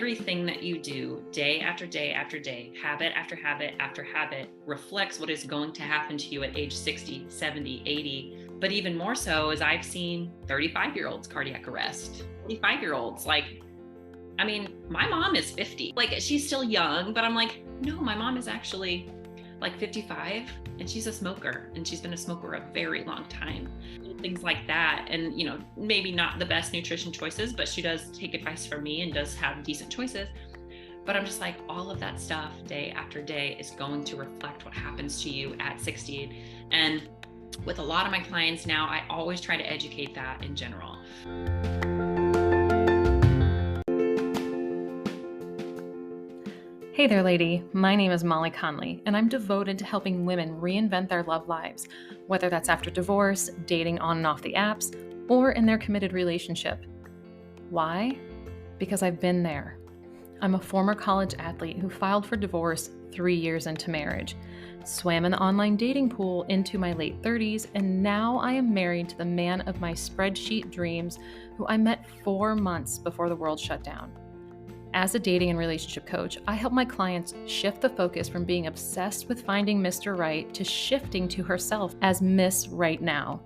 everything that you do day after day after day, habit after habit after habit, reflects what is going to happen to you at age 60, 70, 80. But even more so is I've seen 35-year-olds cardiac arrest, 45-year-olds. My mom is 50. She's still young, but I'm like, no, my mom is actually 55 and she's a smoker, and she's been a smoker a very long time. Things like that. And, maybe not the best nutrition choices, but she does take advice from me and does have decent choices. But I'm just like, all of that stuff day after day is going to reflect what happens to you at 60. And with a lot of my clients now, I always try to educate that in general. Hey there, lady. My name is Molly Conley, and I'm devoted to helping women reinvent their love lives, whether that's after divorce, dating on and off the apps, or in their committed relationship. Why? Because I've been there. I'm a former college athlete who filed for divorce 3 years into marriage, swam in the online dating pool into my late 30s, and now I am married to the man of my spreadsheet dreams, who I met 4 months before the world shut down. As a dating and relationship coach, I help my clients shift the focus from being obsessed with finding Mr. Right to shifting to herself as Miss Right Now.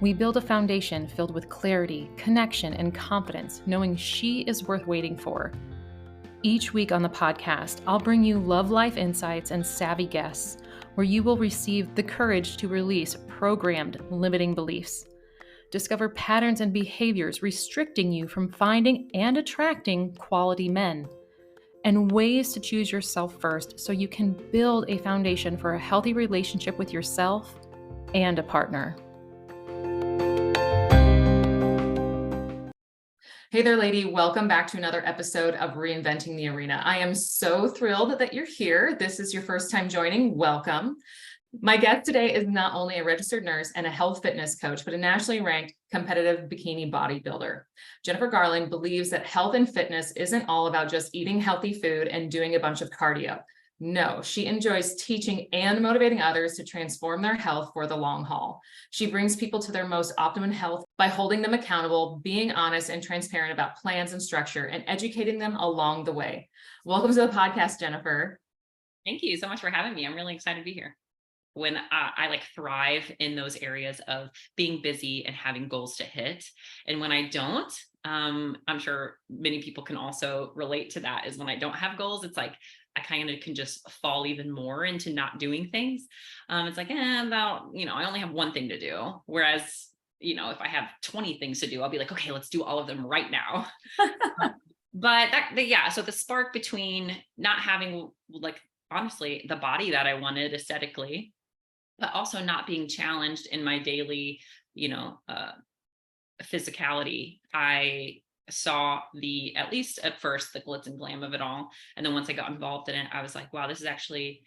We build a foundation filled with clarity, connection, and confidence, knowing she is worth waiting for. Each week on the podcast, I'll bring you love life insights and savvy guests, where you will receive the courage to release programmed, limiting beliefs. Discover patterns and behaviors restricting you from finding and attracting quality men, and ways to choose yourself first so you can build a foundation for a healthy relationship with yourself and a partner. Hey there, lady. Welcome back to another episode of Reinventing the Arena. I am so thrilled that you're here. This is your first time joining. Welcome. My guest today is not only a registered nurse and a health fitness coach, but a nationally ranked competitive bikini bodybuilder. Jennifer Garland believes that health and fitness isn't all about just eating healthy food and doing a bunch of cardio. No, she enjoys teaching and motivating others to transform their health for the long haul. She brings people to their most optimum health by holding them accountable, being honest and transparent about plans and structure, and educating them along the way. Welcome to the podcast, Jennifer. Thank you so much for having me. I'm really excited to be here. When I thrive in those areas of being busy and having goals to hit. And when I don't, I'm sure many people can also relate to that, is when I don't have goals, it's like I kind of can just fall even more into not doing things. It's like, I only have one thing to do. Whereas, if I have 20 things to do, I'll be like, okay, let's do all of them right now. So the spark between not having, honestly, the body that I wanted aesthetically, but also not being challenged in my daily, physicality. I saw at least at first, the glitz and glam of it all. And then once I got involved in it, I was like, wow, this is actually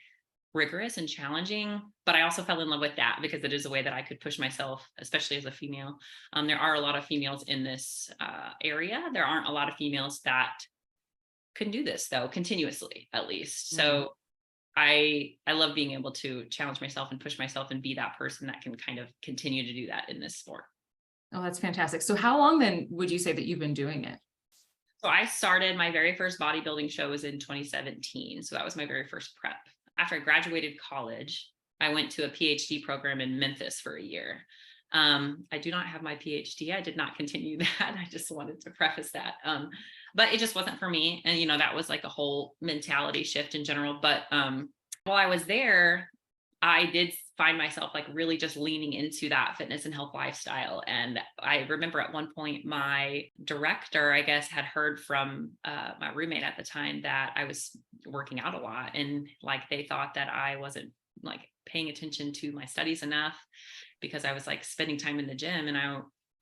rigorous and challenging. But I also fell in love with that because it is a way that I could push myself, especially as a female. There are a lot of females in this area. There aren't a lot of females that can do this, though, continuously, at least. So I love being able to challenge myself and push myself and be that person that can kind of continue to do that in this sport. Oh, that's fantastic. So how long then would you say that you've been doing it? So I started my very first bodybuilding show was in 2017. So that was my very first prep. After I graduated college, I went to a PhD program in Memphis for a year. I do not have my PhD. I did not continue that. I just wanted to preface that. But it just wasn't for me. And, that was like a whole mentality shift in general. But while I was there, I did find myself really just leaning into that fitness and health lifestyle. And I remember at one point, my director, I guess, had heard from my roommate at the time that I was working out a lot. And they thought that I wasn't paying attention to my studies enough, because I was spending time in the gym. And I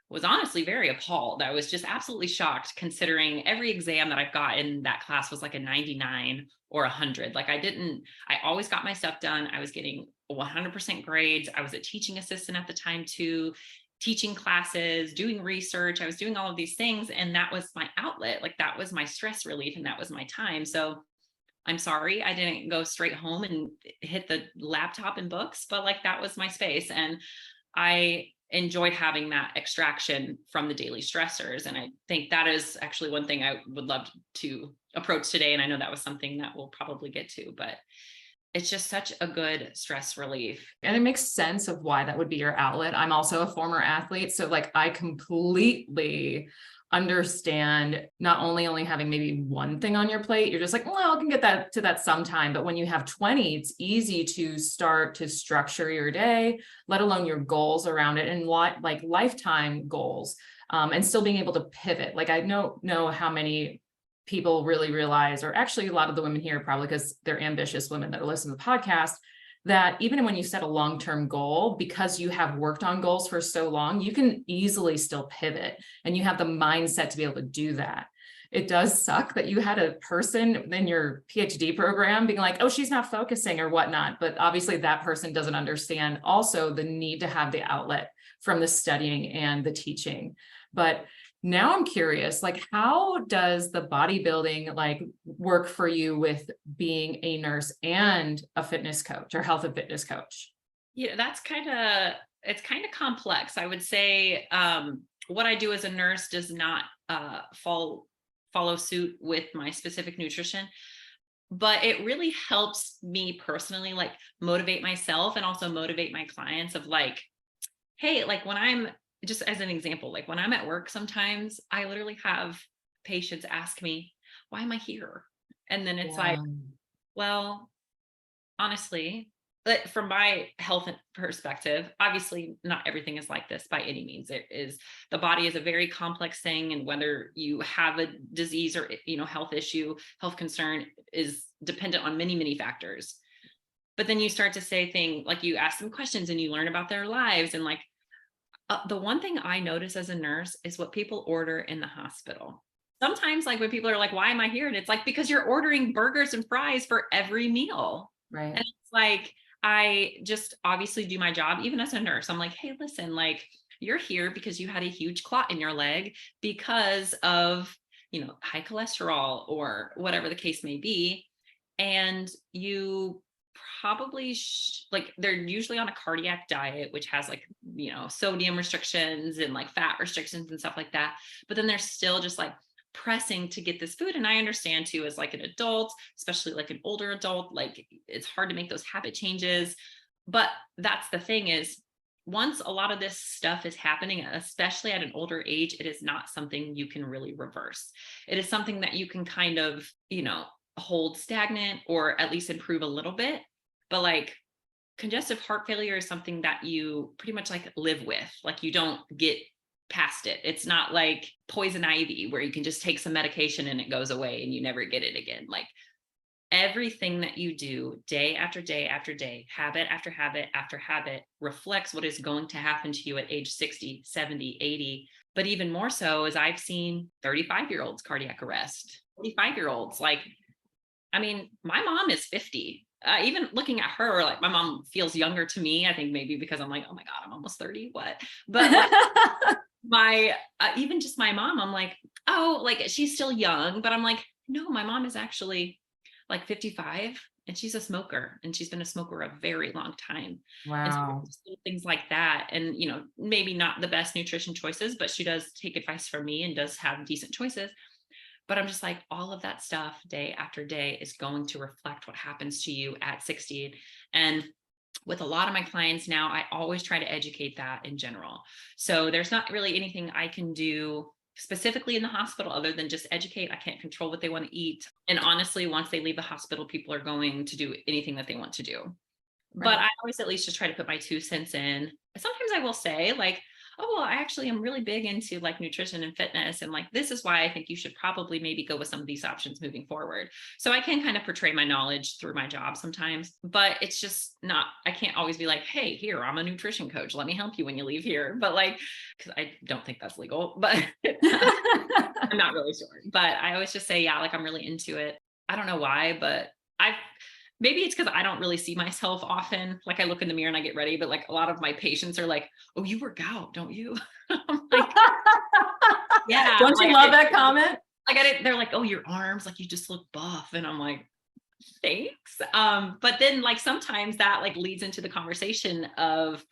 was honestly very appalled. I was just absolutely shocked, considering every exam that I've got in that class was a 99 or 100. I always got my stuff done. I was getting 100% grades. I was a teaching assistant at the time too, teaching classes, doing research. I was doing all of these things. And that was my outlet. That was my stress relief. And that was my time. So I'm sorry, I didn't go straight home and hit the laptop and books, but that was my space. And I enjoyed having that extraction from the daily stressors. And I think that is actually one thing I would love to approach today. And I know that was something that we'll probably get to, but it's just such a good stress relief. And it makes sense of why that would be your outlet. I'm also a former athlete. So like I completely understand not only having maybe one thing on your plate, you're just like, well, I can get that to that sometime. But when you have 20, it's easy to start to structure your day, let alone your goals around it and like lifetime goals, and still being able to pivot. Like I don't know how many people really realize, or actually a lot of the women here, probably because they're ambitious women that are listening to the podcast, that even when you set a long-term goal, because you have worked on goals for so long, you can easily still pivot and you have the mindset to be able to do that. It does suck that you had a person in your PhD program being like, oh, she's not focusing or whatnot. But obviously that person doesn't understand also the need to have the outlet from the studying and the teaching. But now I'm curious, like, how does the bodybuilding like work for you with being a nurse and a fitness coach or health and fitness coach? Yeah, it's kind of complex. I would say what I do as a nurse does not follow suit with my specific nutrition, but it really helps me personally, like motivate myself and also motivate my clients of like, hey, like when I'm just as an example, like when I'm at work, sometimes I literally have patients ask me, why am I here? And then it's like, well, honestly, but from my health perspective, obviously not everything is like this by any means. It is, the body is a very complex thing. And whether you have a disease or, health issue, health concern is dependent on many, many factors. But then you start to say things like you ask them questions and you learn about their lives. And like, the one thing I notice as a nurse is what people order in the hospital. Sometimes like when people are like, why am I here? And it's like, because you're ordering burgers and fries for every meal. Right. And it's like, I just obviously do my job, even as a nurse. I'm like, hey, listen, like you're here because you had a huge clot in your leg because of, high cholesterol or whatever the case may be. And you probably like they're usually on a cardiac diet, which has like, sodium restrictions and like fat restrictions and stuff like that. But then they're still just like pressing to get this food. And I understand too, as like an adult, especially like an older adult, like it's hard to make those habit changes. But that's the thing is, once a lot of this stuff is happening, especially at an older age, it is not something you can really reverse. It is something that you can kind of, hold stagnant or at least improve a little bit. But like congestive heart failure is something that you pretty much like live with, like you don't get past it. It's not like poison ivy where you can just take some medication and it goes away and you never get it again. Like everything that you do day after day after day, habit after habit after habit reflects what is going to happen to you at age 60, 70, 80. But even more so is I've seen 35-year-olds cardiac arrest, 45-year-olds. Like, I mean, my mom is 50. Even looking at her, like my mom feels younger to me. I think maybe because I'm like, oh my God, I'm almost 30. What? But like, even just my mom, I'm like, oh, like she's still young, but I'm like, no, my mom is actually like 55 and she's a smoker and she's been a smoker a very long time. Wow. And so things like that. And, maybe not the best nutrition choices, but she does take advice from me and does have decent choices. But I'm just like, all of that stuff day after day is going to reflect what happens to you at 60. And with a lot of my clients now, I always try to educate that in general. So there's not really anything I can do specifically in the hospital other than just educate. I can't control what they want to eat. And honestly, once they leave the hospital, people are going to do anything that they want to do. Right. But I always at least just try to put my 2 cents in. Sometimes I will say like, oh, well, I actually am really big into like nutrition and fitness. And like, this is why I think you should probably maybe go with some of these options moving forward. So I can kind of portray my knowledge through my job sometimes, but it's just not, I can't always be like, hey, here, I'm a nutrition coach. Let me help you when you leave here. But like, cause I don't think that's legal, but I'm not really sure. But I always just say, yeah, like I'm really into it. I don't know why, but maybe it's because I don't really see myself often. Like I look in the mirror and I get ready, but like a lot of my patients are like, oh, you work out, don't you? I'm like, yeah. Don't you love that comment? Like they're like, oh, your arms, like you just look buff. And I'm like, thanks. But then like sometimes that like leads into the conversation of,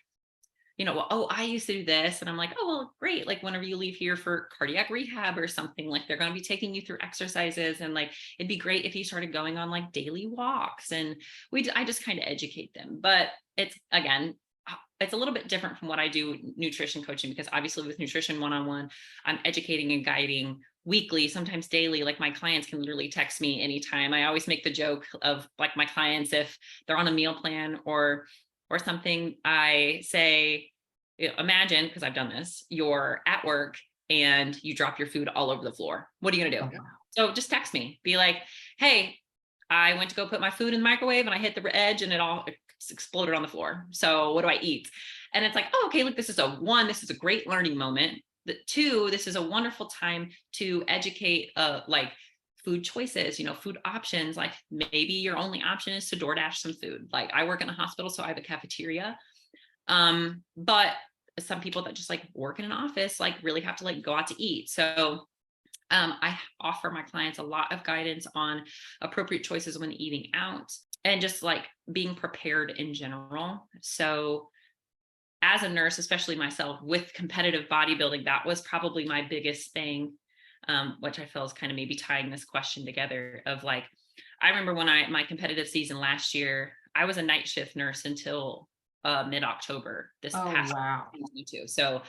well, oh, I used to do this. And I'm like, oh, well, great. Like whenever you leave here for cardiac rehab or something, like they're going to be taking you through exercises. And like, it'd be great if you started going on like daily walks. And I just kind of educate them. But it's, again, it's a little bit different from what I do nutrition coaching, because obviously with nutrition one-on-one, I'm educating and guiding weekly, sometimes daily. Like my clients can literally text me anytime. I always make the joke of like my clients, if they're on a meal plan or something, I say, imagine, because I've done this, you're at work and you drop your food all over the floor. What are you gonna do? Oh, wow. So just text me, be like, hey, I went to go put my food in the microwave and I hit the edge and it all exploded on the floor. So what do I eat? And it's like, oh, okay, look, this is a great learning moment. Two, this is a wonderful time to educate like food choices, food options. Like maybe your only option is to DoorDash some food. Like I work in a hospital, so I have a cafeteria. But some people that just like work in an office, like really have to like go out to eat. So I offer my clients a lot of guidance on appropriate choices when eating out and just like being prepared in general. So as a nurse, especially myself with competitive bodybuilding, that was probably my biggest thing, which I feel is kind of maybe tying this question together of like, I remember when my competitive season last year, I was a night shift nurse until mid-October this past 2022. So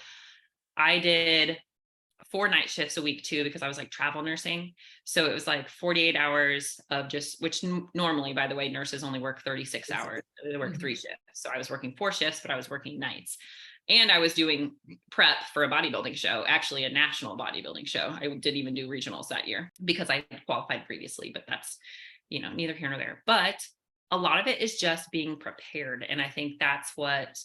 I did 4 night shifts a week too, because I was like travel nursing. So it was like 48 hours of just, which normally, by the way, nurses only work 36 hours. They work 3 shifts. So I was working 4 shifts, but I was working nights. And I was doing prep for a bodybuilding show, actually a national bodybuilding show. I didn't even do regionals that year because I had qualified previously, but that's, neither here nor there. But a lot of it is just being prepared. And I think that's what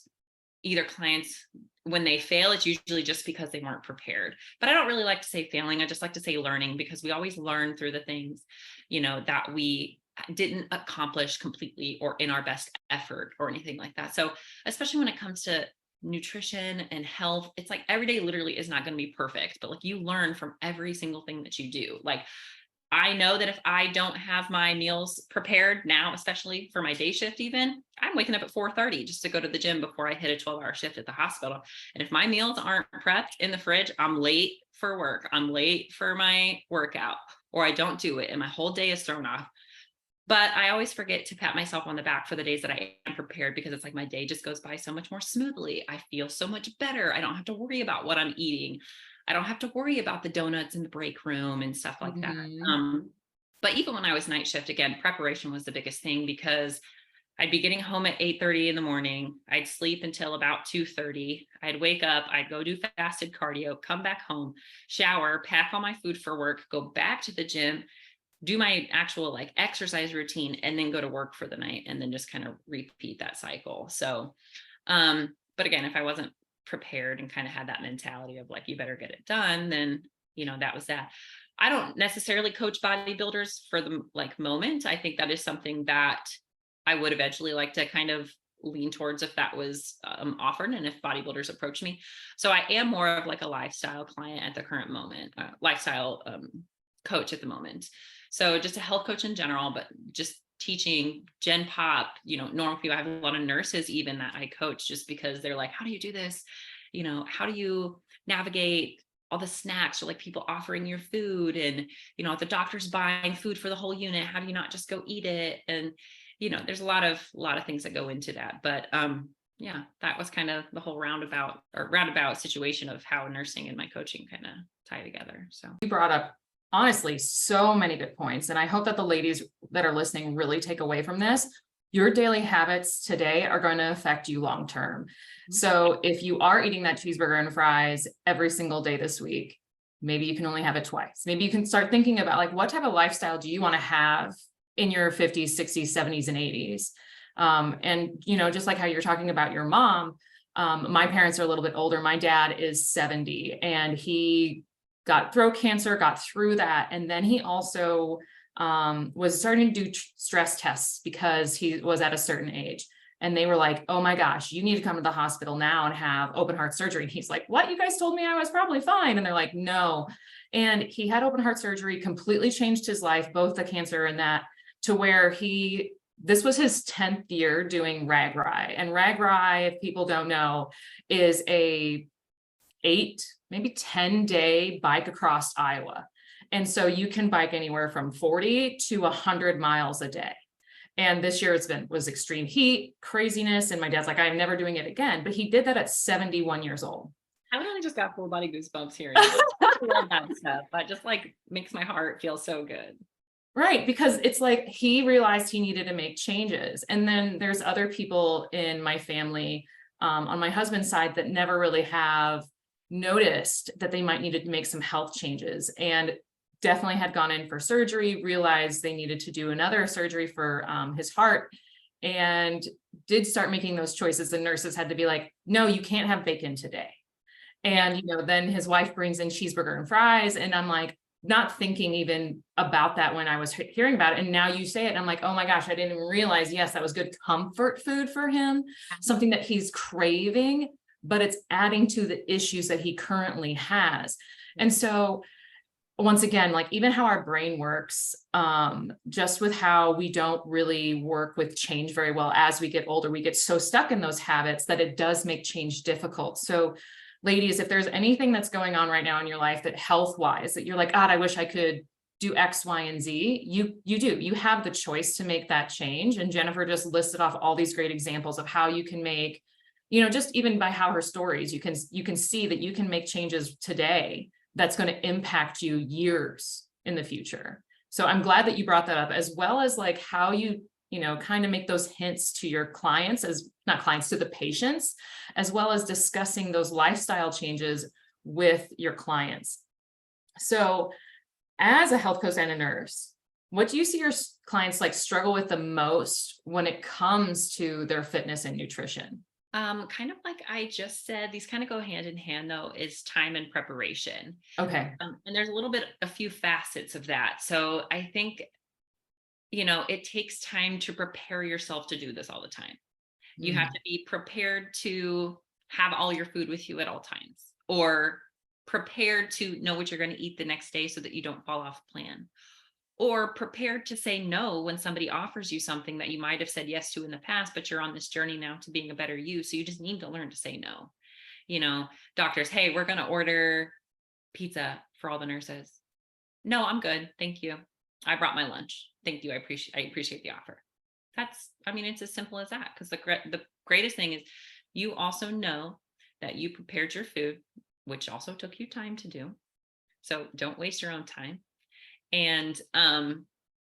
either clients, when they fail, it's usually just because they weren't prepared. But I don't really like to say failing. I just like to say learning, because we always learn through the things, that we didn't accomplish completely or in our best effort or anything like that. So especially when it comes to nutrition and health, it's like every day literally is not going to be perfect, but like you learn from every single thing that you do. Like I know that if I don't have my meals prepared now, especially for my day shift, even I'm waking up at 4:30 just to go to the gym before I hit a 12-hour shift at the hospital. And if my meals aren't prepped in the fridge, I'm late for work. I'm late for my workout, or I don't do it and my whole day is thrown off. But I always forget to pat myself on the back for the days that I am prepared, because it's like my day just goes by so much more smoothly. I feel so much better. I don't have to worry about what I'm eating. I don't have to worry about the donuts in the break room and stuff like that. But even when I was night shift, again, preparation was the biggest thing, because I'd be getting home at 8:30 in the morning. I'd sleep until about 2:30. I'd wake up, I'd go do fasted cardio, come back home, shower, pack all my food for work, go back to the gym, do my actual like exercise routine, and then go to work for the night, and then just kind of repeat that cycle. So, but again, if I wasn't prepared and kind of had that mentality of like, you better get it done, then, that was that. I don't necessarily coach bodybuilders for the like moment. I think that is something that I would eventually like to kind of lean towards if that was offered and if bodybuilders approach me. So I am more of like a lifestyle client at the current moment, lifestyle coach at the moment. So just a health coach in general, but just teaching Gen Pop, normal people. I have a lot of nurses even that I coach, just because they're like, how do you do this? How do you navigate all the snacks, or like people offering your food, and, if the doctor's buying food for the whole unit, how do you not just go eat it? And, there's a lot of things that go into that. But yeah, that was kind of the whole roundabout situation of how nursing and my coaching kind of tie together. So you brought up, honestly, so many good points. And I hope that the ladies that are listening really take away from this. Your daily habits today are going to affect you long-term. So if you are eating that cheeseburger and fries every single day this week, maybe you can only have it twice. Maybe you can start thinking about like, what type of lifestyle do you want to have in your 50s, 60s, 70s, and 80s? And, just like how you're talking about your mom, my parents are a little bit older. My dad is 70 and he got throat cancer, got through that. And then he also was starting to do stress tests because he was at a certain age. And they were like, oh my gosh, you need to come to the hospital now and have open heart surgery. And he's like, what? You guys told me I was probably fine. And they're like, no. And he had open heart surgery, completely changed his life, both the cancer and that, to where he this was his 10th year doing Rag Rye. And Rag Rye, if people don't know, is a 8, maybe 10-day bike across Iowa. And so you can bike anywhere from 40 to 100 miles a day. And this year was extreme heat, craziness. And my dad's like, I'm never doing it again. But he did that at 71 years old. I literally just got full body goosebumps here. I love that stuff. That just like makes my heart feel so good. Right. Because it's like he realized he needed to make changes. And then there's other people in my family on my husband's side that never really have noticed that they might need to make some health changes, and definitely had gone in for surgery, realized they needed to do another surgery for his heart, and did start making those choices. The nurses had to be like, no, you can't have bacon today. And, then his wife brings in cheeseburger and fries. And I'm like, not thinking even about that when I was hearing about it. And now you say it, and I'm like, oh my gosh, I didn't even realize, yes, that was good comfort food for him, something that he's craving, but it's adding to the issues that he currently has. And so once again, like even how our brain works, just with how we don't really work with change very well as we get older, we get so stuck in those habits that it does make change difficult. So ladies, if there's anything that's going on right now in your life that health-wise, that you're like, God, I wish I could do X, Y, and Z, you have the choice to make that change. And Jennifer just listed off all these great examples of how you can make, just even by how her stories, you can see that you can make changes today that's going to impact you years in the future. So I'm glad that you brought that up, as well as like how you kind of make those hints to your clients, to the patients, as well as discussing those lifestyle changes with your clients. So as a health coach and a nurse, what do you see your clients like struggle with the most when it comes to their fitness and nutrition? Kind of like I just said, these kind of go hand in hand though, is time and preparation. Okay. And there's a few facets of that. So I think, it takes time to prepare yourself to do this all the time. You have to be prepared to have all your food with you at all times, or prepared to know what you're going to eat the next day so that you don't fall off plan, or prepared to say no when somebody offers you something that you might have said yes to in the past, but you're on this journey now to being a better you. So you just need to learn to say no. Doctors, hey, we're going to order pizza for all the nurses. No, I'm good. Thank you. I brought my lunch. Thank you. I appreciate the offer. It's as simple as that. Because the greatest thing is you also know that you prepared your food, which also took you time to do. So don't waste your own time. And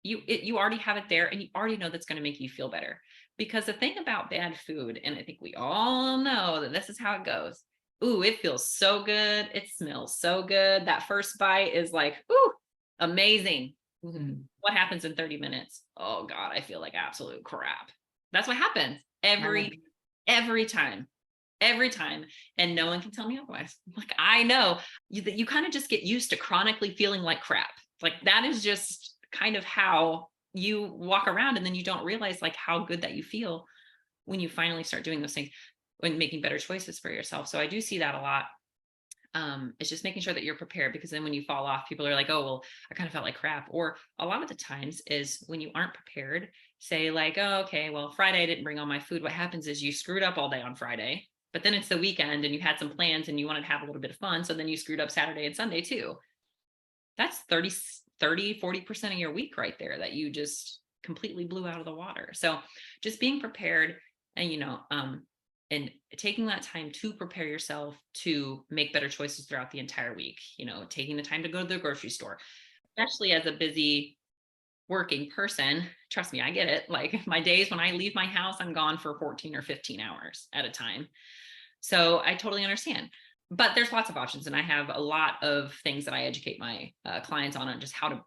you already have it there, and you already know that's going to make you feel better. Because the thing about bad food, and I think we all know that this is how it goes. Ooh, it feels so good. It smells so good. That first bite is like, ooh, amazing. Mm-hmm. What happens in 30 minutes? Oh God, I feel like absolute crap. That's what happens every time. And no one can tell me otherwise. Like, I know you kind of just get used to chronically feeling like crap. Like that is just kind of how you walk around, and then you don't realize like how good that you feel when you finally start doing those things, when making better choices for yourself. So I do see that a lot. It's just making sure that you're prepared, because then when you fall off, people are like, oh, well, I kind of felt like crap. Or a lot of the times is when you aren't prepared, say like, oh, okay, well, Friday I didn't bring all my food. What happens is you screwed up all day on Friday, but then it's the weekend and you had some plans and you wanted to have a little bit of fun. So then you screwed up Saturday and Sunday too. That's 40% of your week right there that you just completely blew out of the water. So just being prepared and, and taking that time to prepare yourself to make better choices throughout the entire week, taking the time to go to the grocery store, especially as a busy working person. Trust me, I get it. Like my days when I leave my house, I'm gone for 14 or 15 hours at a time. So I totally understand. But there's lots of options. And I have a lot of things that I educate my clients on just how to,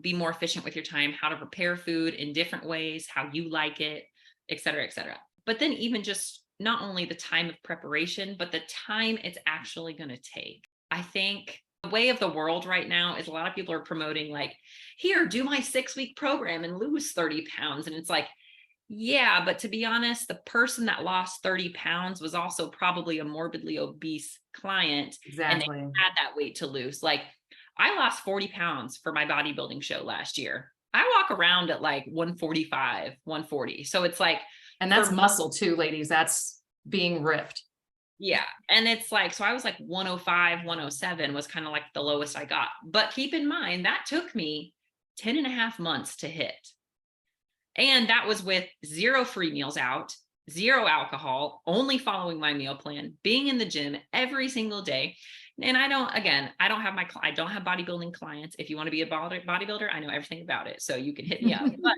be more efficient with your time, how to prepare food in different ways, how you like it, et cetera, et cetera. But then even just not only the time of preparation, but the time it's actually going to take. I think the way of the world right now is a lot of people are promoting like, here, do my 6-week program and lose 30 pounds. And it's like, yeah, but to be honest, the person that lost 30 pounds was also probably a morbidly obese client. Exactly. And they had that weight to lose. Like I lost 40 pounds for my bodybuilding show last year. I walk around at like 145, 140. So it's like, And that's muscle too, ladies. That's being ripped. yeah. And it's like, so I was like 105, 107 was kind of like the lowest I got. But keep in mind, that took me 10 and a half months to hit. And that was with 0 free meals out, 0 alcohol, only following my meal plan, being in the gym every single day. And I don't have bodybuilding clients. If you want to be a bodybuilder, I know everything about it. So you can hit me up. But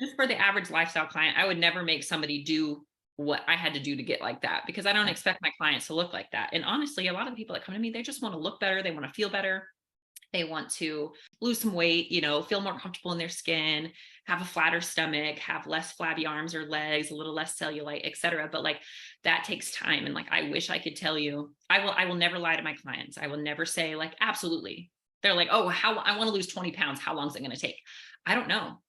just for the average lifestyle client, I would never make somebody do what I had to do to get like that, because I don't expect my clients to look like that. And honestly, a lot of the people that come to me, they just want to look better. They want to feel better. They want to lose some weight, feel more comfortable in their skin, have a flatter stomach, have less flabby arms or legs, a little less cellulite, etc. But like that takes time. And like, I wish I could tell you, I will never lie to my clients. I will never say like, absolutely. They're like, oh, I want to lose 20 pounds. How long is it going to take? I don't know.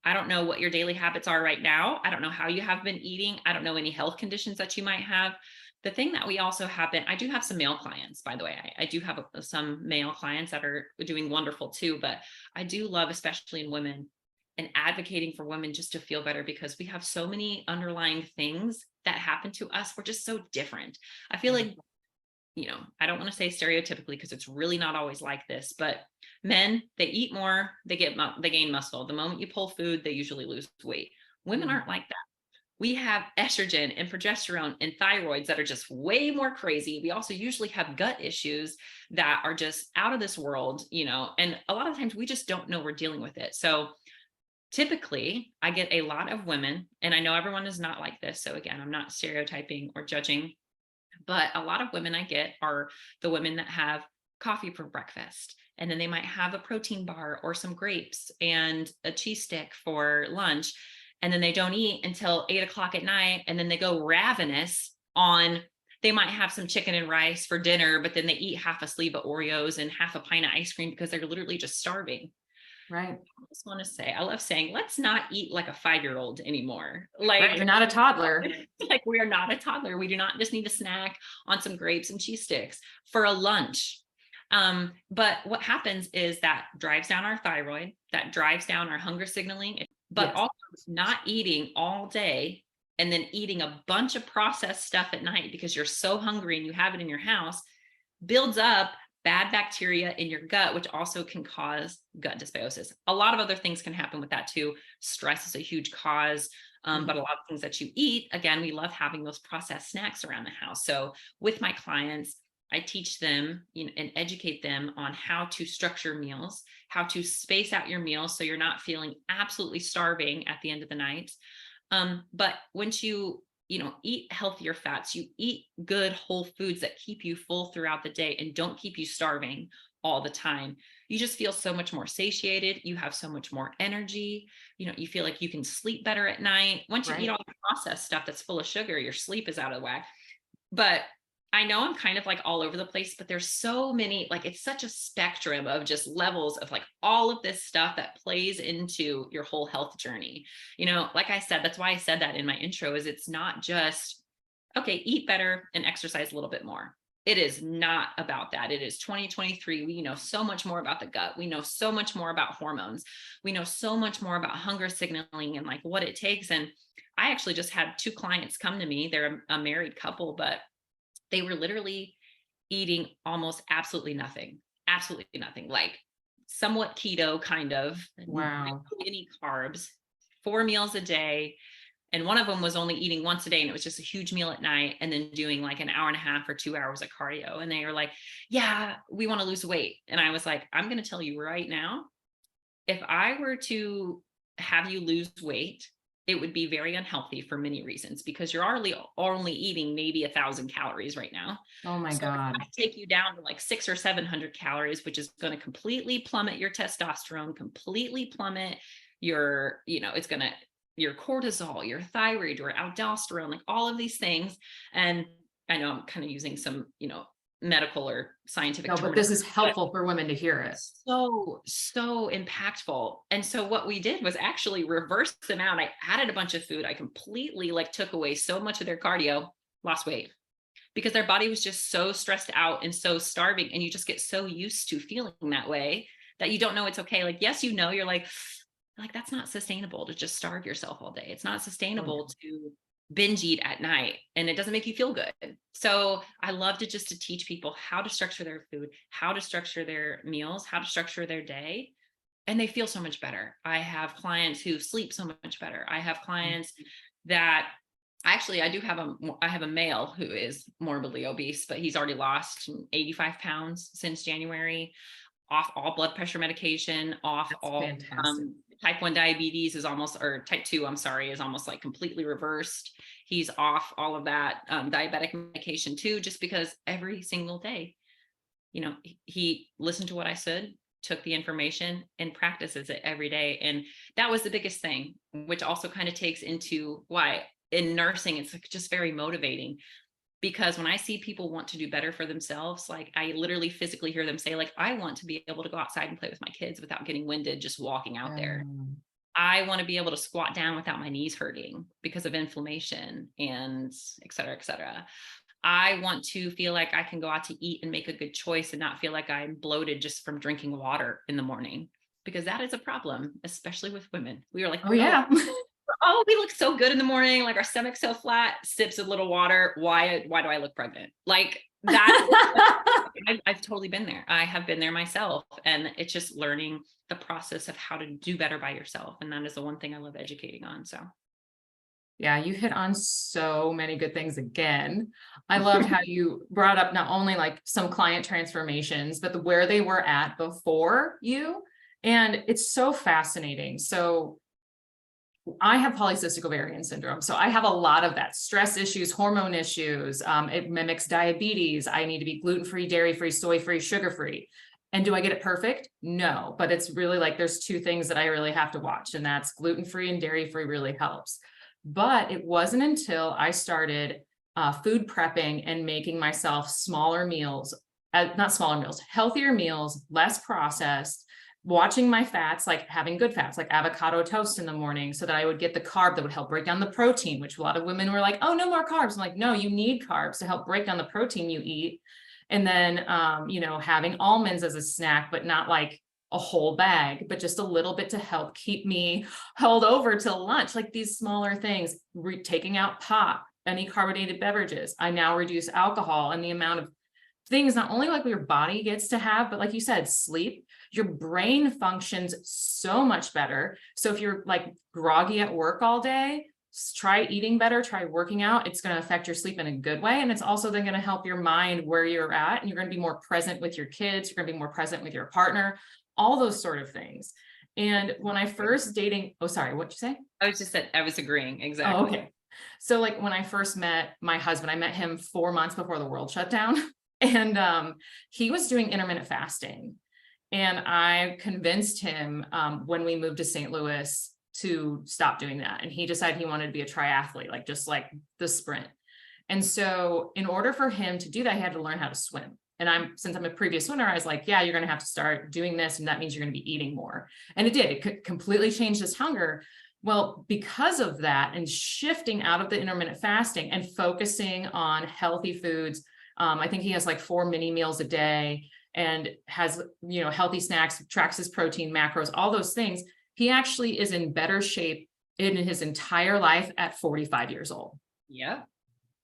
I don't know what your daily habits are right now. I don't know how you have been eating. I don't know any health conditions that you might have. The thing that we also have I do have some male clients, by the way. I do have some male clients that are doing wonderful too, but I do love, especially in women, and advocating for women just to feel better, because we have so many underlying things that happen to us. We're just so different. I feel like, I don't want to say stereotypically, because it's really not always like this, but men, they eat more, they gain muscle. The moment you pull food, they usually lose weight. Women aren't like that. We have estrogen and progesterone and thyroids that are just way more crazy. We also usually have gut issues that are just out of this world, and a lot of times we just don't know we're dealing with it. So typically I get a lot of women, and I know everyone is not like this. So again, I'm not stereotyping or judging, but a lot of women I get are the women that have coffee for breakfast, and then they might have a protein bar or some grapes and a cheese stick for lunch. And then they don't eat until 8 o'clock at night. And then they go ravenous they might have some chicken and rice for dinner, but then they eat half a sleeve of Oreos and half a pint of ice cream because they're literally just starving. Right. I just want to say, I love saying, let's not eat like a 5-year-old anymore. Like, right, you're not a toddler. Like, we are not a toddler. We do not just need to snack on some grapes and cheese sticks for a lunch. But what happens is that drives down our thyroid, that drives down our hunger signaling, but Yes. also not eating all day and then eating a bunch of processed stuff at night because you're so hungry and you have it in your house, builds up bad bacteria in your gut, which also can cause gut dysbiosis. A lot of other things can happen with that too. Stress is a huge cause. But a lot of things that you eat, again, we love having those processed snacks around the house. So with my clients, I teach them and educate them on how to structure meals, how to space out your meals so you're not feeling absolutely starving at the end of the night. But once you eat healthier fats, you eat good whole foods that keep you full throughout the day and don't keep you starving all the time, you just feel so much more satiated. You have so much more energy. You feel like you can sleep better at night. Once you eat all the processed stuff that's full of sugar, your sleep is out of whack. But I know I'm kind of like all over the place, but there's so many, like, it's such a spectrum of just levels of like all of this stuff that plays into your whole health journey. Like I said, that's why I said that in my intro, is it's not just, okay, eat better and exercise a little bit more. It is not about that. It is 2023. We know so much more about the gut. We know so much more about hormones. We know so much more about hunger signaling and like what it takes. And I actually just had 2 clients come to me. They're a married couple, but they were literally eating almost absolutely nothing, like somewhat keto kind of. Wow. Any carbs, 4 meals a day. And one of them was only eating once a day, and it was just a huge meal at night, and then doing like an hour and a half or 2 hours of cardio. And they were like, yeah, we want to lose weight. And I was like, I'm going to tell you right now, if I were to have you lose weight, it would be very unhealthy for many reasons, because you're only eating maybe 1,000 calories right now. Oh my God. If I take you down to like 600 or 700 calories, which is going to completely plummet your testosterone, completely plummet your, it's going to, your cortisol, your thyroid, your aldosterone, like all of these things. And I know I'm kind of using some, medical or scientific No, but this is helpful for women to hear it. So impactful. And so what we did was actually reverse them out. I added a bunch of food. I completely took away so much of their cardio, lost weight, because their body was just so stressed out and so starving. And you just get so used to feeling that way that you don't know it's okay. Like, yes, you're like, like, that's not sustainable to just starve yourself all day. It's not Oh, sustainable to binge eat at night, and it doesn't make you feel good. So I love to teach people how to structure their food, how to structure their meals, how to structure their day, and they feel so much better. I have clients who sleep so much better. I have yeah. clients that actually I have a male who is morbidly obese, but he's already lost 85 pounds since January, off all blood pressure medication, off That's all fantastic. type 1 diabetes is almost, or type 2, I'm sorry, is almost like completely reversed. He's off all of that diabetic medication too, just because every single day, he listened to what I said, took the information and practices it every day. And that was the biggest thing, which also kind of takes into why in nursing, it's like just very motivating, because when I see people want to do better for themselves, like I literally physically hear them say, like, I want to be able to go outside and play with my kids without getting winded just walking out there. Um, I want to be able to squat down without my knees hurting because of inflammation and et cetera, et cetera. I want to feel like I can go out to eat and make a good choice and not feel like I'm bloated just from drinking water in the morning, because that is a problem, especially with women. We are like, oh oh, yeah. oh, we look so good in the morning, like our stomach's so flat, sips a little water. Why do I look pregnant? Like that. I've totally been there. I have been there myself. And it's just learning the process of how to do better by yourself. And that is the one thing I love educating on. So Yeah, you hit on so many good things again. I loved how you brought up not only like some client transformations, but where they were at before you. And it's so fascinating. So I have polycystic ovarian syndrome. So I have a lot of that stress issues, hormone issues. It mimics diabetes. I need to be gluten-free, dairy-free, soy-free, sugar-free. And do I get it perfect? No, but it's really like there's two things that I really have to watch, and that's gluten-free and dairy-free really helps. But it wasn't until I started food prepping and making myself smaller meals, not smaller meals, healthier meals, less processed, watching my fats, like having good fats, like avocado toast in the morning, so that I would get the carb that would help break down the protein, which a lot of women were like, oh, no more carbs. I'm like, no, you need carbs to help break down the protein you eat. And then, having almonds as a snack, but not like a whole bag, but just a little bit to help keep me held over till lunch, like these smaller things, taking out pop, any carbonated beverages. I now reduce alcohol and the amount of things not only like your body gets to have, but like you said, sleep, your brain functions so much better. So if you're like groggy at work all day, try eating better, try working out. It's going to affect your sleep in a good way. And it's also then going to help your mind where you're at, and you're going to be more present with your kids. You're going to be more present with your partner, all those sort of things. And when I first dating, oh, sorry, what'd you say? I was just said, I was agreeing. Oh, Exactly. okay. So like when I first met my husband, I met him 4 months before the world shut down. And he was doing intermittent fasting. And I convinced him when we moved to St. Louis to stop doing that. And he decided he wanted to be a triathlete, like just like the sprint. And so in order for him to do that, he had to learn how to swim. And since I'm a previous swimmer, I was like, yeah, you're going to have to start doing this. And that means you're going to be eating more. And it did. It completely changed his hunger. Well, because of that and shifting out of the intermittent fasting and focusing on healthy foods, I think he has like 4 mini meals a day and has, healthy snacks, tracks his protein, macros, all those things. He actually is in better shape in his entire life at 45 years old. Yeah.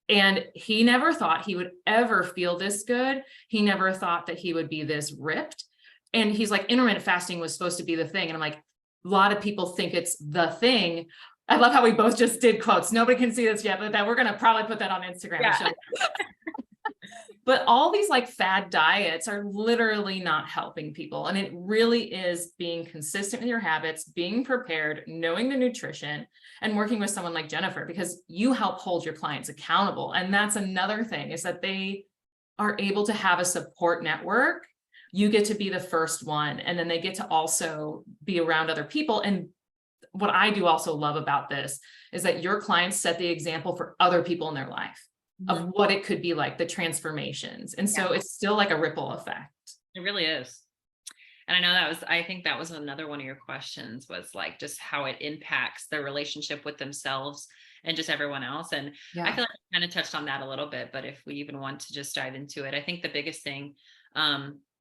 And he never thought he would ever feel this good. He never thought that he would be this ripped. And he's like, intermittent fasting was supposed to be the thing. And I'm like, a lot of people think it's the thing. I love how we both just did quotes. Nobody can see this yet, but that we're going to probably put that on Instagram. Yeah. But all these like fad diets are literally not helping people. And it really is being consistent with your habits, being prepared, knowing the nutrition, and working with someone like Jennifer, because you help hold your clients accountable. And that's another thing, is that they are able to have a support network. You get to be the first one, and then they get to also be around other people. And what I do also love about this is that your clients set the example for other people in their life of what it could be like, the transformations. And so it's still like a ripple effect. It really is. And I think that was another one of your questions, was like just how it impacts their relationship with themselves and just everyone else. And Yeah. I feel like I kind of touched on that a little bit, but if we even want to just dive into it, I think the biggest thing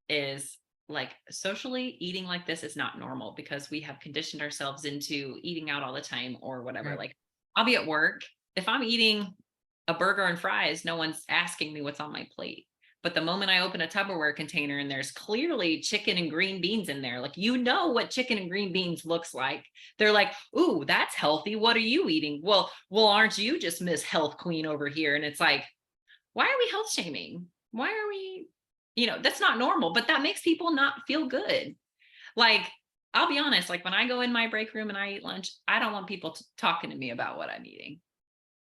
is like socially eating like this is not normal because we have conditioned ourselves into eating out all the time or whatever. Right. Like I'll be at work. If I'm eating a burger and fries, no one's asking me what's on my plate. But the moment I open a Tupperware container and there's clearly chicken and green beans in there, like, you know what chicken and green beans looks like. They're like, ooh, that's healthy. What are you eating? Well, aren't you just Miss Health Queen over here? And it's like, why are we health shaming? Why are we, that's not normal, but that makes people not feel good. Like, I'll be honest, like when I go in my break room and I eat lunch, I don't want people talking to me about what I'm eating.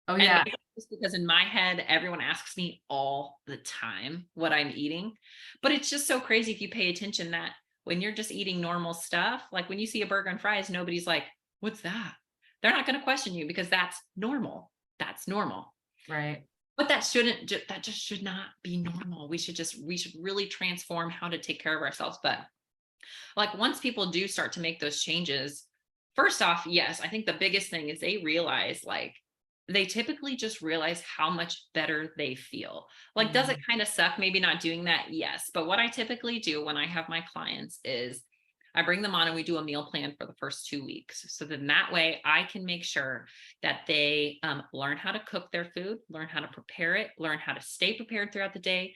Oh And yeah. maybe it's because in my head, everyone asks me all the time what I'm eating. But it's just so crazy if you pay attention that when you're just eating normal stuff, like when you see a burger and fries, nobody's like, what's that? They're not going to question you because that's normal. That's normal. Right. But that just should not be normal. We should really transform how to take care of ourselves. But like once people do start to make those changes, first off, yes, I think the biggest thing is they typically just realize how much better they feel. Like, does it kind of suck maybe not doing that? Yes. But what I typically do when I have my clients is I bring them on and we do a meal plan for the first 2 weeks. So then that way I can make sure that they learn how to cook their food, learn how to prepare it, learn how to stay prepared throughout the day,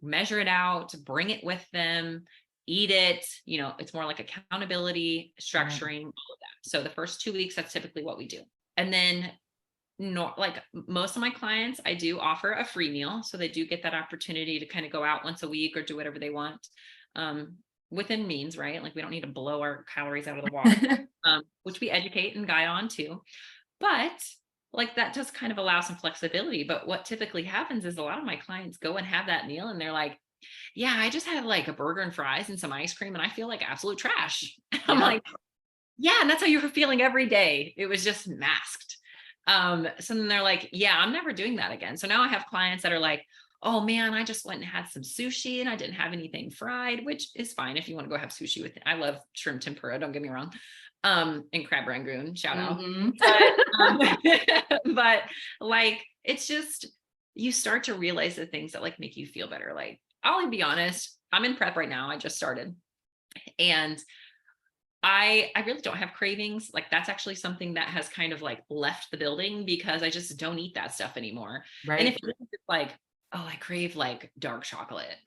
measure it out, bring it with them, eat it. It's more like accountability, structuring, all of that. So the first 2 weeks, that's typically what we do. And then like most of my clients, I do offer a free meal. So they do get that opportunity to kind of go out once a week or do whatever they want. Within means, right? Like we don't need to blow our calories out of the water, which we educate and guide on too. But like that does kind of allow some flexibility. But what typically happens is a lot of my clients go and have that meal and they're like, yeah, I just had like a burger and fries and some ice cream and I feel like absolute trash. I'm like, yeah, and that's how you were feeling every day. It was just masked. So then they're like, yeah, I'm never doing that again. So now I have clients that are like, oh man, I just went and had some sushi and I didn't have anything fried, which is fine if you want to go have sushi with it. I love shrimp tempura, don't get me wrong. And crab rangoon, shout out. But like, it's just, you start to realize the things that like make you feel better. Like, I'll be honest, I'm in prep right now. I just started and I really don't have cravings. Like that's actually something that has kind of like left the building because I just don't eat that stuff anymore. Right. And if it's like, oh, I crave like dark chocolate,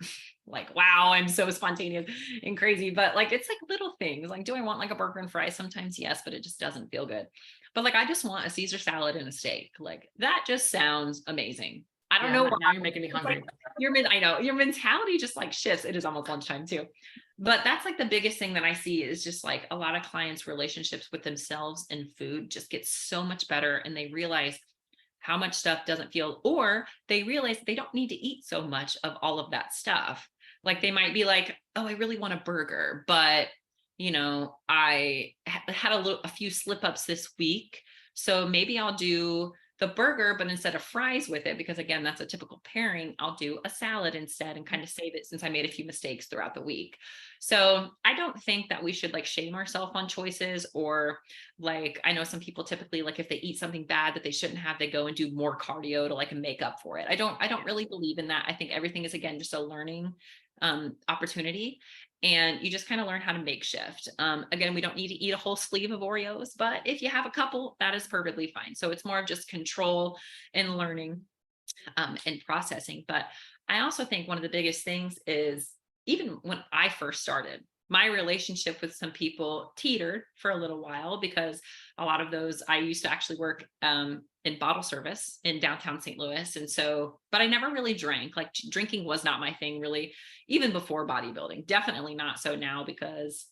like, wow, I'm so spontaneous and crazy. But like, it's like little things like, do I want like a burger and fries? Sometimes yes, but it just doesn't feel good. But like, I just want a Caesar salad and a steak. Like that just sounds amazing. I don't know why. Now you're making me hungry. Like, I know your mentality just like shifts. It is almost lunchtime too. But that's like the biggest thing that I see is just like a lot of clients' relationships with themselves and food just get so much better. And they realize how much stuff doesn't feel, or they realize they don't need to eat so much of all of that stuff. Like they might be like, oh, I really want a burger, but I had a few slip ups this week. So maybe I'll do the burger, but instead of fries with it, because again, that's a typical pairing, I'll do a salad instead and kind of save it since I made a few mistakes throughout the week. So I don't think that we should like shame ourselves on choices or like, I know some people typically like if they eat something bad that they shouldn't have, they go and do more cardio to like make up for it. I don't really believe in that. I think everything is again, just a learning opportunity. And you just kind of learn how to make shift. Again, we don't need to eat a whole sleeve of Oreos, but if you have a couple, that is perfectly fine. So it's more of just control and learning and processing. But I also think one of the biggest things is even when I first started, my relationship with some people teetered for a little while because a lot of those, I used to actually work in bottle service in downtown St. Louis. And so, but I never really drank, like drinking was not my thing really, even before bodybuilding, definitely not so now because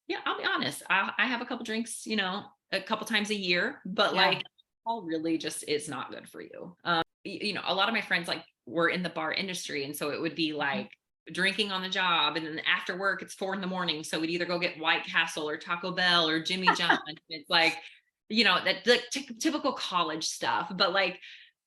yeah, I'll be honest, I have a couple drinks, a couple times a year, but like all really just is not good for you. A lot of my friends like were in the bar industry. And so it would be like, drinking on the job and then after work it's 4 a.m. so we'd either go get White Castle or Taco Bell or Jimmy John. It's like that the typical college stuff, but like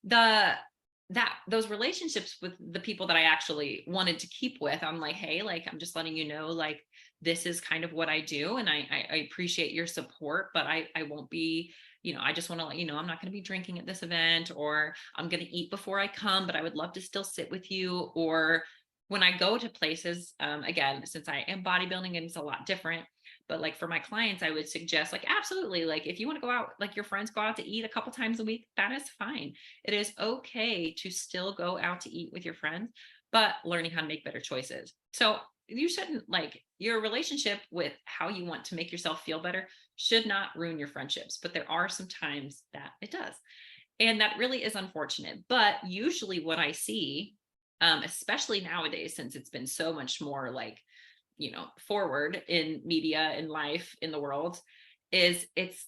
those relationships with the people that I actually wanted to keep with, I'm like, hey, like I'm just letting you know, like this is kind of what I do and I appreciate your support, but I won't be, I just want to let you know I'm not going to be drinking at this event, or I'm going to eat before I come, but I would love to still sit with you, or when I go to places, again, since I am bodybuilding and it's a lot different, but like for my clients, I would suggest like, absolutely, like if you want to go out, like your friends go out to eat a couple times a week, that is fine. It is okay to still go out to eat with your friends, but learning how to make better choices. So you shouldn't like your relationship with how you want to make yourself feel better should not ruin your friendships, but there are some times that it does. And that really is unfortunate. But usually what I see, especially nowadays, since it's been so much more like, forward in media, in life, in the world, is it's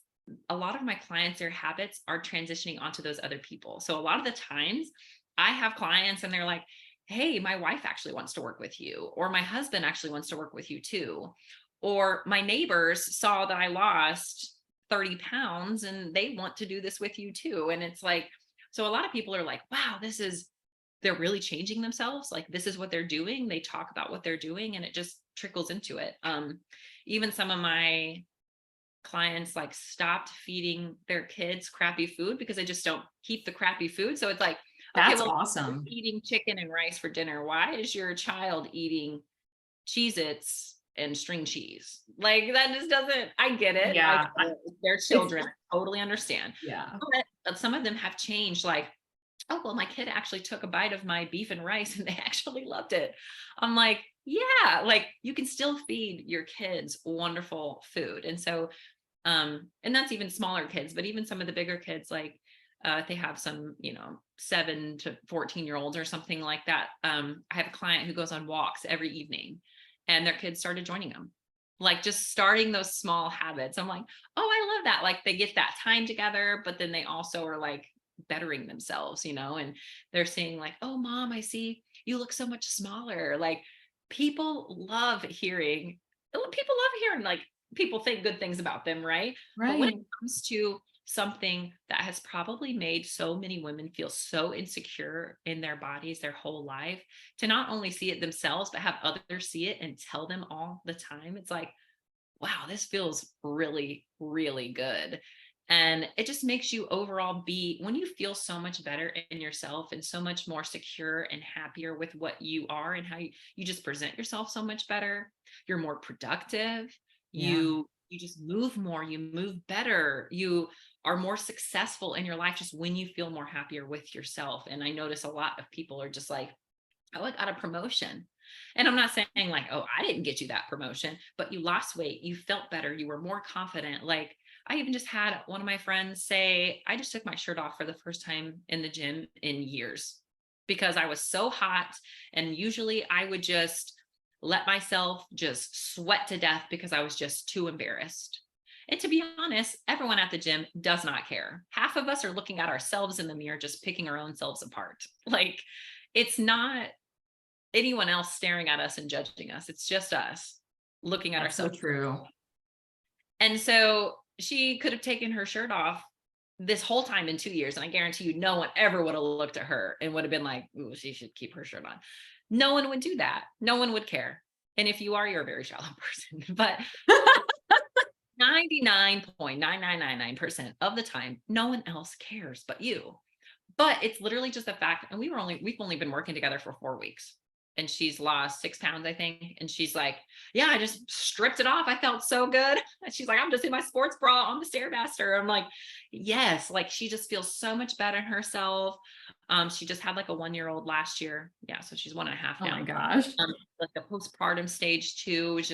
a lot of my clients, their habits are transitioning onto those other people. So a lot of the times I have clients and they're like, hey, my wife actually wants to work with you, or my husband actually wants to work with you too. Or my neighbors saw that I lost 30 pounds and they want to do this with you too. And it's like, so a lot of people are like, wow, they're really changing themselves. Like this is what they're doing. They talk about what they're doing and it just trickles into it. Even some of my clients like stopped feeding their kids crappy food because they just don't keep the crappy food. So it's like, okay, That's well, you're awesome. eating chicken and rice for dinner. Why is your child eating Cheez-Its and string cheese? Like that just doesn't, I get it. Yeah. They're It's, children. I totally understand. yeah. But some of them have changed. Like, oh, well, my kid actually took a bite of my beef and rice and they actually loved it. I'm like, yeah, like you can still feed your kids wonderful food. And so, and that's even smaller kids, but even some of the bigger kids, like if they have some, 7 to 14-year-olds or something like that. I have a client who goes on walks every evening and their kids started joining them. Like just starting those small habits. I'm like, oh, I love that. Like they get that time together, but then they also are like bettering themselves, and they're saying like, oh, mom, I see you look so much smaller. Like people love hearing like people think good things about them, right? But when it Right. comes to something that has probably made so many women feel so insecure in their bodies their whole life, to not only see it themselves, but have others see it and tell them all the time, it's like, wow, this feels really, really good. And it just makes you overall when you feel so much better in yourself and so much more secure and happier with what you are and how you just present yourself so much better. You're more productive. Yeah. You just move more, you move better, you are more successful in your life just when you feel more happier with yourself. And I notice a lot of people are just like, oh, I got a promotion. And I'm not saying like, oh, I didn't get you that promotion, but you lost weight, you felt better, you were more confident. Like I even just had one of my friends say, I just took my shirt off for the first time in the gym in years because I was so hot. And usually I would just let myself just sweat to death because I was just too embarrassed. And to be honest, everyone at the gym does not care. Half of us are looking at ourselves in the mirror, just picking our own selves apart. Like it's not anyone else staring at us and judging us. It's just us looking at That's so ourselves. true. And so she could have taken her shirt off this whole time in 2 years. And I guarantee you, no one ever would have looked at her and would have been like, ooh, she should keep her shirt on. No one would do that. No one would care. And if you are, you're a very shallow person. But 99.9999% of the time, no one else cares but you. But it's literally just a fact. And we've only been working together for 4 weeks. And she's lost 6 pounds, I think. And she's like, yeah, I just stripped it off. I felt so good. And she's like, I'm just in my sports bra on the Stairmaster. I'm like, yes, like she just feels so much better in herself. She just had like a 1-year-old last year. Yeah. So she's 1.5 Oh now. my gosh. Like the postpartum stage 2 was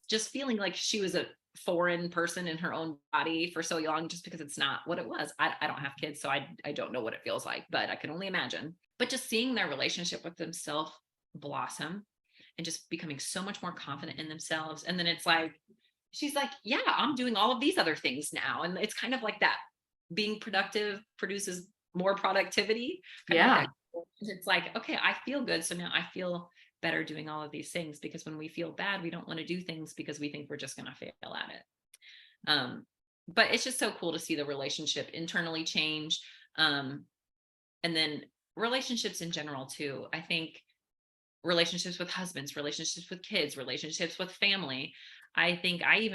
just feeling like she was a foreign person in her own body for so long, just because it's not what it was. I don't have kids, so I don't know what it feels like, but I can only imagine. But just seeing their relationship with themselves blossom and just becoming so much more confident in themselves. And then it's like, she's like, yeah, I'm doing all of these other things now. And it's kind of like that being productive produces more productivity. Kind of Yeah. like that. It's like, okay, I feel good. So now I feel better doing all of these things, because when we feel bad, we don't want to do things because we think we're just going to fail at it. But it's just so cool to see the relationship internally change. And then relationships in general too. I think relationships with husbands, relationships with kids, relationships with family. I think I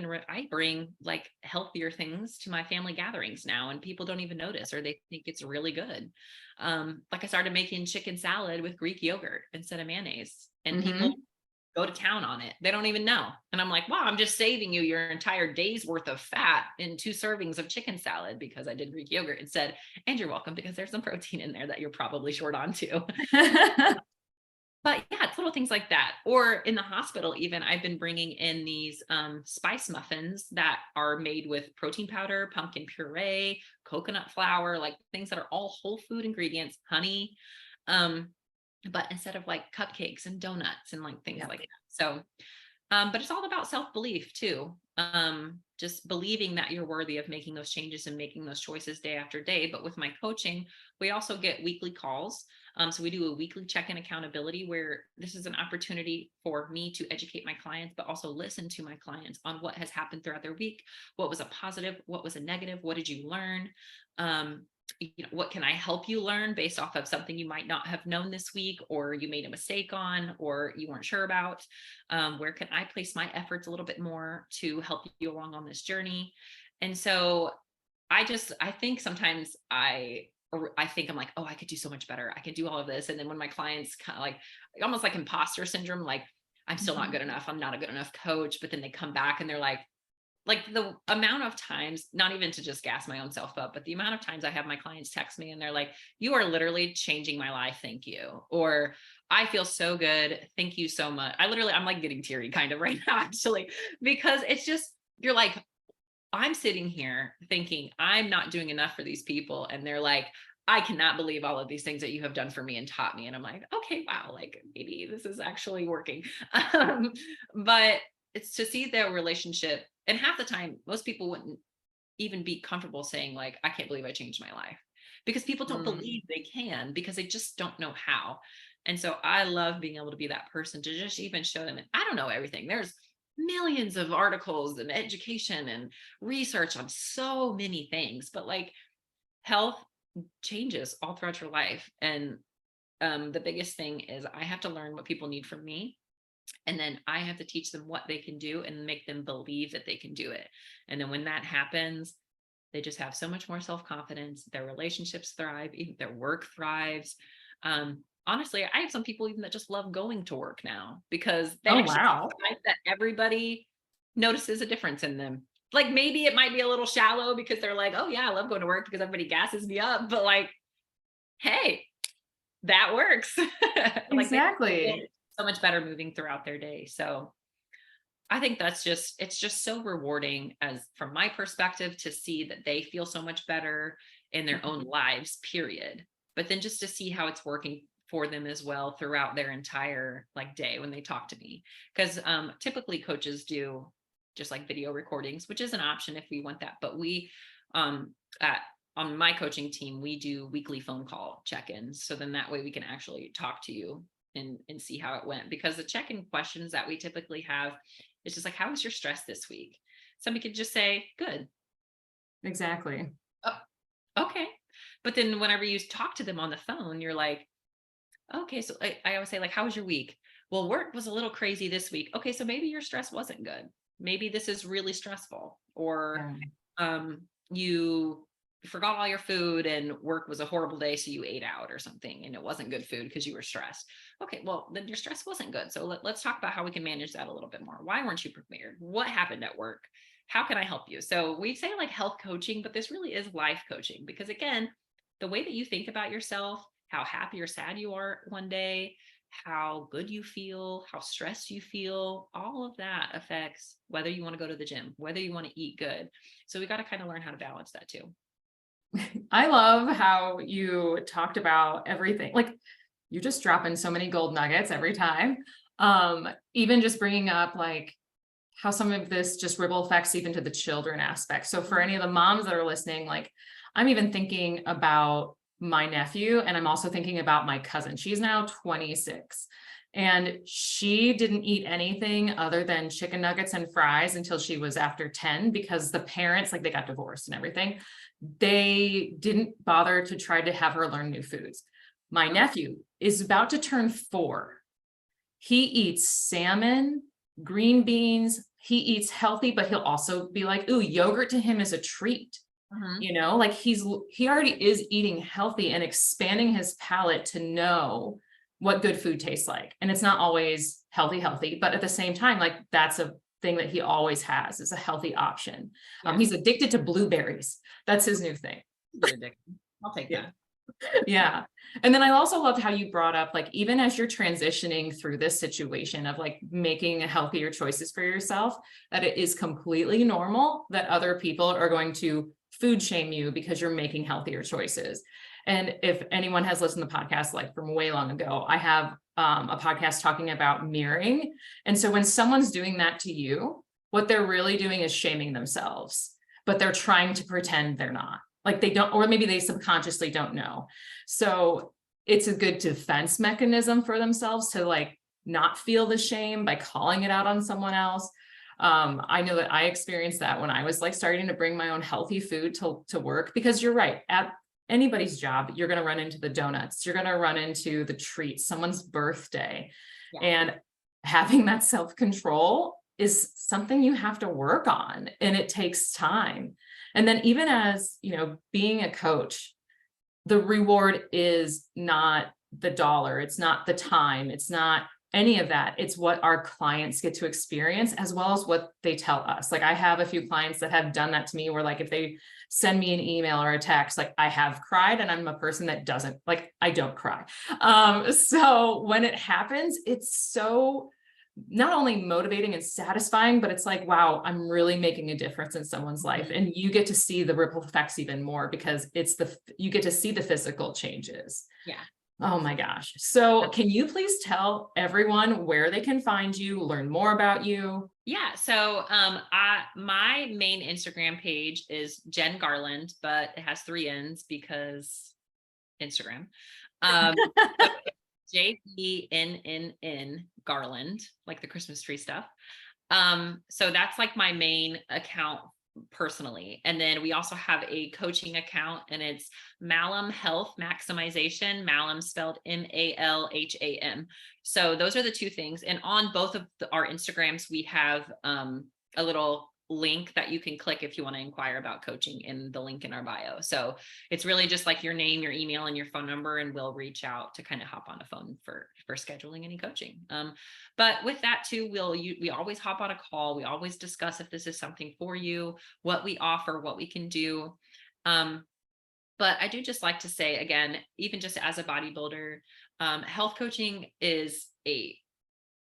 bring like healthier things to my family gatherings now, and people don't even notice, or they think it's really good. Like I started making chicken salad with Greek yogurt instead of mayonnaise, and people Mhm. go to town on it. They don't even know. And I'm like, wow, I'm just saving you your entire day's worth of fat in 2 servings of chicken salad because I did Greek yogurt instead. And you're welcome, because there's some protein in there that you're probably short on too. But yeah, it's little things like that. Or in the hospital, even I've been bringing in these spice muffins that are made with protein powder, pumpkin puree, coconut flour, like things that are all whole food ingredients, honey. Um, but instead of like cupcakes and donuts and like things Yeah. like that. So but it's all about self-belief too. Just believing that you're worthy of making those changes and making those choices day after day. But with my coaching, we also get weekly calls. So we do a weekly check-in accountability, where this is an opportunity for me to educate my clients, but also listen to my clients on what has happened throughout their week. What was a positive? What was a negative? What did you learn? What can I help you learn based off of something you might not have known this week, or you made a mistake on, or you weren't sure about? Where can I place my efforts a little bit more to help you along on this journey? And so I think sometimes I think I'm like, oh, I could do so much better. I could do all of this. And then when my clients kind of like almost like imposter syndrome, like I'm still not Mhm. good enough. I'm not a good enough coach. But then they come back and they're like the amount of times, not even to just gas my own self up, but the amount of times I have my clients text me and they're like, you are literally changing my life. Thank you. Or I feel so good. Thank you so much. I'm like getting teary kind of right now, actually, because it's just, you're like, I'm sitting here thinking I'm not doing enough for these people. And they're like, I cannot believe all of these things that you have done for me and taught me. And I'm like, okay, wow, like maybe this is actually working. Um, but it's to see their relationship. And half the time, most people wouldn't even be comfortable saying, like, I can't believe I changed my life, because people don't Mm. believe they can, because they just don't know how. And so I love being able to be that person to just even show them, I don't know everything. There's millions of articles and education and research on so many things, but like health changes all throughout your life. And the biggest thing is I have to learn what people need from me, and then I have to teach them what they can do and make them believe that they can do it. And then when that happens, they just have so much more self-confidence. Their relationships thrive, even their work thrives. Honestly, I have some people even that just love going to work now, because they Oh, actually wow. find that everybody notices a difference in them. Like maybe it might be a little shallow because they're like, oh yeah, I love going to work because everybody gasses me up. But like, hey, that works. Like they feel Exactly. so much better moving throughout their day. So I think it's just so rewarding, as from my perspective, to see that they feel so much better in their own Mhm. lives, period. But then just to see how it's working for them as well throughout their entire like day when they talk to me. Because typically coaches do just like video recordings, which is an option if we want that. But we at on my coaching team, we do weekly phone call check-ins. So then that way we can actually talk to you and see how it went. Because the check-in questions that we typically have, it's just like, how was your stress this week? Somebody could just say, good. Exactly. Oh, okay. But then whenever you talk to them on the phone, you're like, okay. So I always say, like, how was your week? Well, work was a little crazy this week. Okay. So maybe your stress wasn't good. Maybe this is really stressful. Or Yeah. you forgot all your food and work was a horrible day. So you ate out or something and it wasn't good food because you were stressed. Okay. Well, then your stress wasn't good. So let's talk about how we can manage that a little bit more. Why weren't you prepared? What happened at work? How can I help you? So we say like health coaching, but this really is life coaching, because again, the way that you think about yourself, how happy or sad you are one day, how good you feel, how stressed you feel, all of that affects whether you want to go to the gym, whether you want to eat good. So we got to kind of learn how to balance that too. I love how you talked about everything. Like you just drop in so many gold nuggets every time. Even just bringing up like how some of this just ripple effects even to the children aspect. So for any of the moms that are listening, like I'm even thinking about my nephew, and I'm also thinking about my cousin. She's now 26 and she didn't eat anything other than chicken nuggets and fries until she was after 10, because the parents, like they got divorced and everything. They didn't bother to try to have her learn new foods. My nephew is about to turn 4 he eats salmon, green beans. He eats healthy, but he'll also be like, ooh, yogurt to him is a treat. Mhm. Like he already is eating healthy and expanding his palate to know what good food tastes like. And it's not always healthy, but at the same time, like that's a thing that he always has, is a healthy option. Yeah. He's addicted to blueberries. That's his new thing. You're addicted. I'll take Yeah. that. Yeah. And then I also loved how you brought up, like, even as you're transitioning through this situation of like making healthier choices for yourself, that it is completely normal that other people are going to food shame you because you're making healthier choices. And if anyone has listened to the podcast, like from way long ago, I have a podcast talking about mirroring. And so when someone's doing that to you, what they're really doing is shaming themselves, but they're trying to pretend they're not. Like they don't, or maybe they subconsciously don't know. So it's a good defense mechanism for themselves to like not feel the shame by calling it out on someone else. I know that I experienced that when I was like starting to bring my own healthy food to work, because you're right, at anybody's job, you're going to run into the donuts, you're going to run into the treats, someone's birthday. Yeah. And having that self-control is something you have to work on, and it takes time. And then even as, being a coach, the reward is not the dollar, it's not the time, it's not any of that. It's what our clients get to experience, as well as what they tell us. Like I have a few clients that have done that to me, where like if they send me an email or a text, like I have cried, and I'm a person that doesn't, like, I don't cry. So when it happens, it's so not only motivating and satisfying, but it's like, wow, I'm really making a difference in someone's life. And you get to see the ripple effects even more, because you get to see the physical changes. Yeah. Oh my gosh. So can you please tell everyone where they can find you, learn more about you? Yeah. So my main Instagram page is Jen Garland, but it has 3 N's because Instagram. JENNN Garland, like the Christmas tree stuff. So that's like my main account personally. And then we also have a coaching account, and it's Malham Health Maximization, Malham spelled MALHAM. So those are the 2 things. And on both of our Instagrams, we have a little link that you can click if you want to inquire about coaching, in the link in our bio. So it's really just like your name, your email, and your phone number, and we'll reach out to kind of hop on a phone for scheduling any coaching. But with that too, we always hop on a call. We always discuss if this is something for you, what we offer, what we can do. But I do just like to say again, even just as a bodybuilder, health coaching is a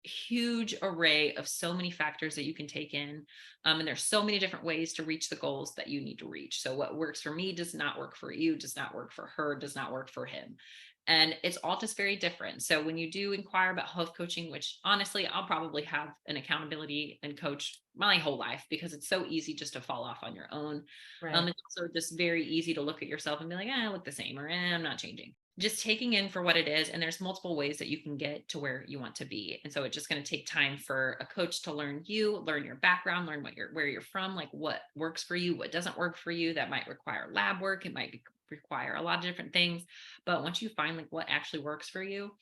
huge array of so many factors that you can take in. And there's so many different ways to reach the goals that you need to reach. So what works for me does not work for you, does not work for her, does not work for him. And it's all just very different. So when you do inquire about health coaching, which honestly, I'll probably have an accountability and coach my whole life, because it's so easy just to fall off on your own. Right. It's also just very easy to look at yourself and be like, I look the same, or I'm not changing. Just taking in for what it is. And there's multiple ways that you can get to where you want to be. And so it's just going to take time for a coach to learn you, learn your background, learn where you're from, like what works for you, what doesn't work for you. That might require lab work. It might require a lot of different things. But once you find like what actually works for you,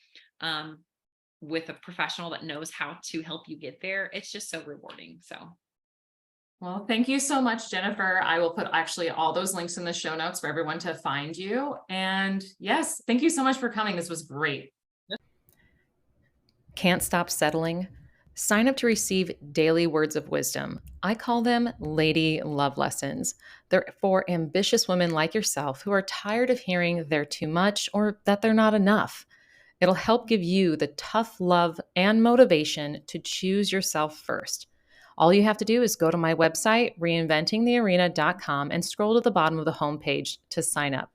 with a professional that knows how to help you get there, it's just so rewarding. So well, thank you so much, Jennifer. I will put actually all those links in the show notes for everyone to find you. And yes, thank you so much for coming. This was great. Can't stop settling? Sign up to receive daily words of wisdom. I call them Lady Love Lessons. They're for ambitious women like yourself who are tired of hearing they're too much or that they're not enough. It'll help give you the tough love and motivation to choose yourself first. All you have to do is go to my website, reinventingthearena.com, and scroll to the bottom of the homepage to sign up.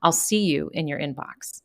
I'll see you in your inbox.